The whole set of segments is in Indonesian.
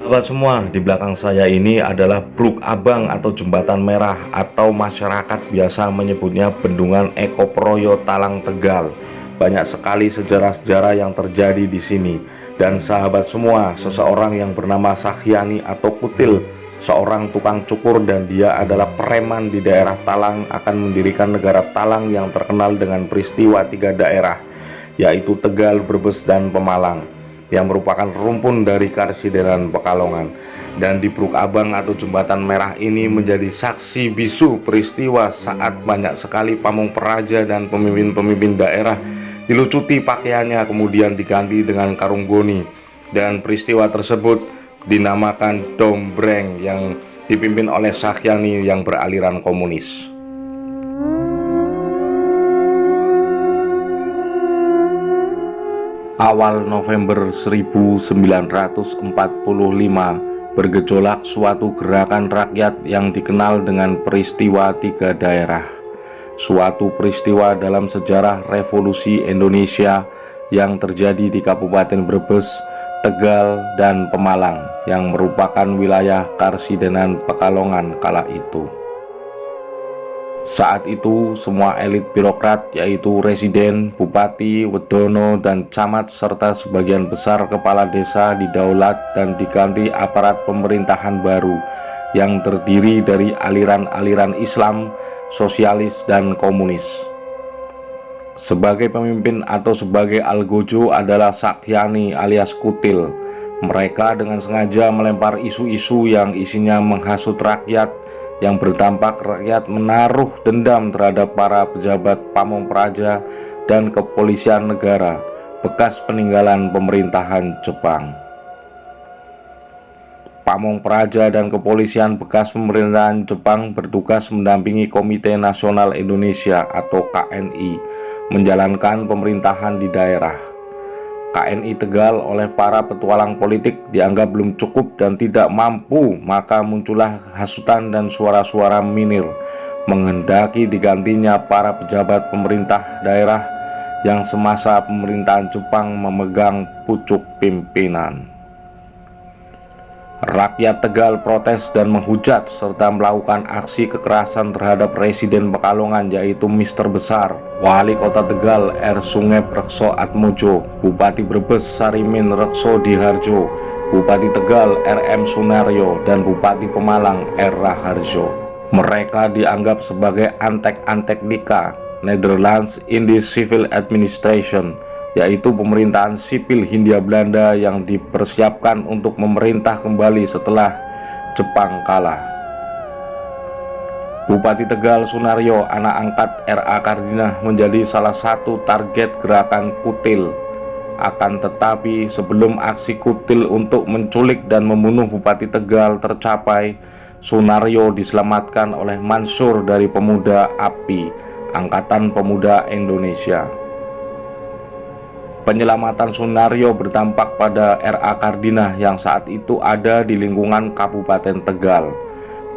Sahabat semua, di belakang saya ini adalah Bluk Abang atau Jembatan Merah, atau masyarakat biasa menyebutnya Bendungan Eko Proyo Talang Tegal. Banyak sekali sejarah-sejarah yang terjadi di sini. Dan sahabat semua, seseorang yang bernama Sahyani atau Kutil, seorang tukang cukur, dan dia adalah preman di daerah Talang, akan mendirikan negara Talang yang terkenal dengan peristiwa tiga daerah, yaitu Tegal, Brebes, dan Pemalang, yang merupakan rumpun dari Karsidenan Pekalongan. Dan di Bluk Abang atau Jembatan Merah ini menjadi saksi bisu peristiwa saat banyak sekali pamong peraja dan pemimpin-pemimpin daerah dilucuti pakaiannya kemudian diganti dengan karung goni. Dan peristiwa tersebut dinamakan Dombreng, yang dipimpin oleh Sahyani yang beraliran komunis. Awal November 1945 bergejolak suatu gerakan rakyat yang dikenal dengan peristiwa tiga daerah. Suatu peristiwa dalam sejarah revolusi Indonesia yang terjadi di Kabupaten Brebes, Tegal, dan Pemalang, yang merupakan wilayah Karsidenan Pekalongan kala itu. Saat itu semua elit birokrat, yaitu residen, bupati, wedono, dan camat, serta sebagian besar kepala desa didaulat dan diganti aparat pemerintahan baru yang terdiri dari aliran-aliran Islam, sosialis, dan komunis. Sebagai pemimpin atau sebagai algojo adalah Sahyani alias Kutil. Mereka dengan sengaja melempar isu-isu yang isinya menghasut rakyat, yang berdampak rakyat menaruh dendam terhadap para pejabat pamong praja dan kepolisian negara bekas peninggalan pemerintahan Jepang. Pamong praja dan kepolisian bekas pemerintahan Jepang bertugas mendampingi Komite Nasional Indonesia atau KNI menjalankan pemerintahan di daerah. KNI Tegal oleh para petualang politik dianggap belum cukup dan tidak mampu, maka muncullah hasutan dan suara-suara minir menghendaki digantinya para pejabat pemerintah daerah yang semasa pemerintahan Jepang memegang pucuk pimpinan. Rakyat Tegal protes dan menghujat serta melakukan aksi kekerasan terhadap residen Pekalongan, yaitu Mister Besar, Wali Kota Tegal R. Sungep Rekso Atmojo, Bupati Brebes Sarimin Rekso Diharjo, Bupati Tegal R. M. Sunaryo, dan Bupati Pemalang R. Raharjo. Mereka dianggap sebagai antek-antek Nika, Netherlands Indies Civil Administration, yaitu pemerintahan sipil Hindia Belanda yang dipersiapkan untuk memerintah kembali setelah Jepang kalah. Bupati Tegal Sunaryo, anak angkat R.A. Kardinah, menjadi salah satu target gerakan Kutil. Akan tetapi sebelum aksi Kutil untuk menculik dan membunuh Bupati Tegal tercapai, Sunaryo diselamatkan oleh Mansur dari Pemuda API, Angkatan Pemuda Indonesia. Penyelamatan Sunaryo berdampak pada R.A. Kardinah yang saat itu ada di lingkungan Kabupaten Tegal.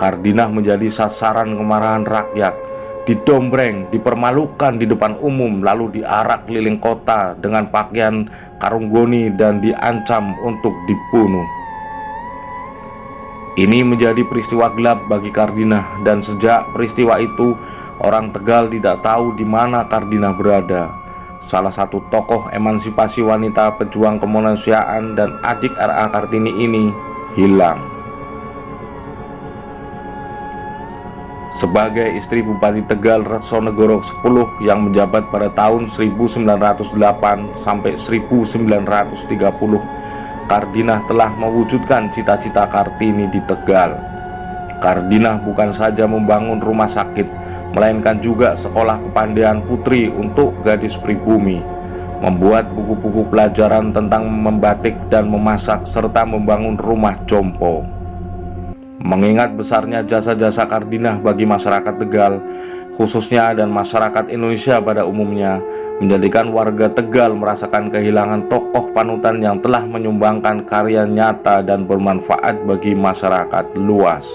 Kardinah menjadi sasaran kemarahan rakyat, didombreng, dipermalukan di depan umum, lalu diarak keliling kota dengan pakaian karung goni dan diancam untuk dibunuh. Ini menjadi peristiwa gelap bagi Kardinah, dan sejak peristiwa itu orang Tegal tidak tahu di mana Kardinah berada. Salah satu tokoh emansipasi wanita, pejuang kemanusiaan, dan adik R.A. Kartini ini hilang. Sebagai istri Bupati Tegal Rekso Negoro X yang menjabat pada tahun 1908 sampai 1930, Kardinah telah mewujudkan cita-cita Kartini di Tegal. Kardinah bukan saja membangun rumah sakit, melainkan juga sekolah kepandaian putri untuk gadis pribumi, membuat buku-buku pelajaran tentang membatik dan memasak, serta membangun rumah jompo. Mengingat besarnya jasa-jasa Kardinah bagi masyarakat Tegal khususnya dan masyarakat Indonesia pada umumnya, menjadikan warga Tegal merasakan kehilangan tokoh panutan yang telah menyumbangkan karya nyata dan bermanfaat bagi masyarakat luas.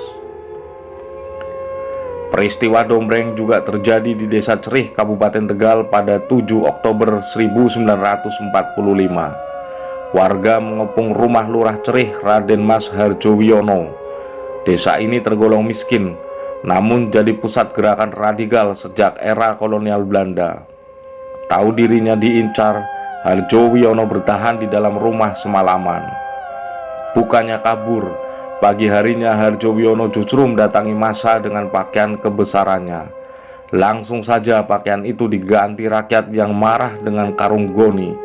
Peristiwa Dombreng juga terjadi di Desa Cerih, Kabupaten Tegal pada 7 Oktober 1945. warga mengepung rumah Lurah Cerih Raden Mas Hardjowiono. Desa ini tergolong miskin, namun jadi pusat gerakan radikal sejak era kolonial Belanda. Tahu dirinya diincar, Hardjowiono bertahan di dalam rumah semalaman. Bukannya kabur, pagi harinya Hardjowiono justru mendatangi massa dengan pakaian kebesarannya. Langsung saja pakaian itu diganti rakyat yang marah dengan karung goni.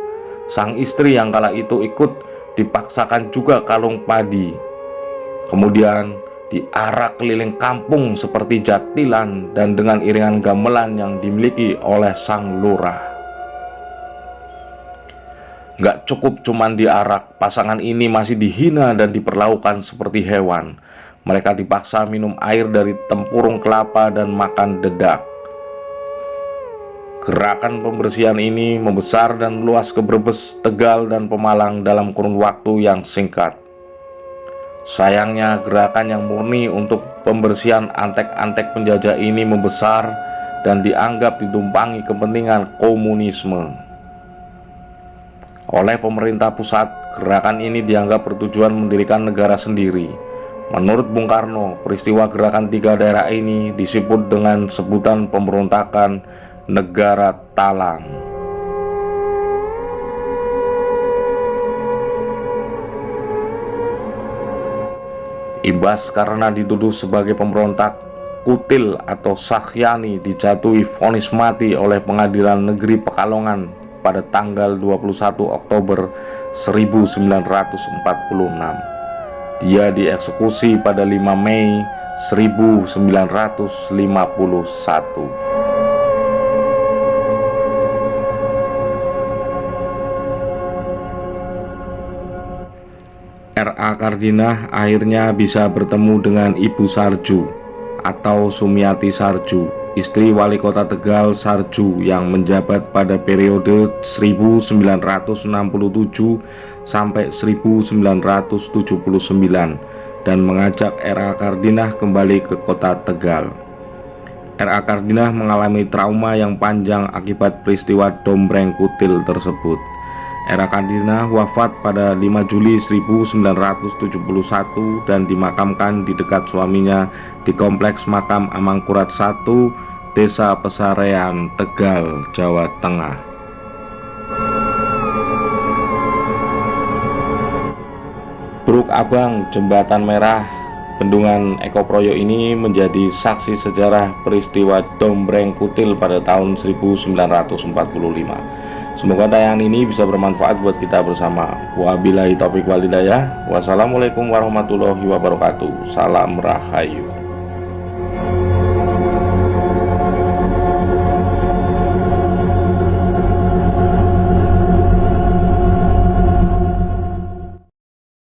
Sang istri yang kala itu ikut dipaksakan juga kalung padi. Kemudian diarak keliling kampung seperti jatilan dan dengan iringan gamelan yang dimiliki oleh sang lurah. Gak cukup cuman diarak, pasangan ini masih dihina dan diperlakukan seperti hewan. Mereka dipaksa minum air dari tempurung kelapa dan makan dedak. Gerakan pembersihan ini membesar dan meluas ke Brebes, Tegal, dan Pemalang dalam kurun waktu yang singkat. Sayangnya gerakan yang murni untuk pembersihan antek-antek penjajah ini membesar dan dianggap ditumpangi kepentingan komunisme. Oleh pemerintah pusat, gerakan ini dianggap bertujuan mendirikan negara sendiri. Menurut Bung Karno, peristiwa gerakan tiga daerah ini disebut dengan sebutan pemberontakan negara Talang. Imbas karena dituduh sebagai pemberontak, Kutil atau Sahyani dijatuhi vonis mati oleh Pengadilan Negeri Pekalongan pada tanggal 21 Oktober 1946. Dia dieksekusi pada 5 Mei 1951. R.A. Kardinah akhirnya bisa bertemu dengan Ibu Sarju atau Sumiati Sarju, istri Wali Kota Tegal Sarju yang menjabat pada periode 1967 sampai 1979 dan mengajak R.A. Kardinah kembali ke Kota Tegal. R.A. Kardinah mengalami trauma yang panjang akibat peristiwa Dombreng Kutil tersebut. R.A. Kardinah wafat pada 5 Juli 1971 dan dimakamkan di dekat suaminya di Kompleks Makam Amangkurat I, Desa Pesarean, Tegal, Jawa Tengah. Bruk Abang, Jembatan Merah, Bendungan Ekoproyo ini menjadi saksi sejarah peristiwa Dombreng Kutil pada tahun 1945. Semoga tayangan ini bisa bermanfaat buat kita bersama. Wabillahi taufiq wal hidayah. Wassalamualaikum warahmatullahi wabarakatuh. Salam Rahayu.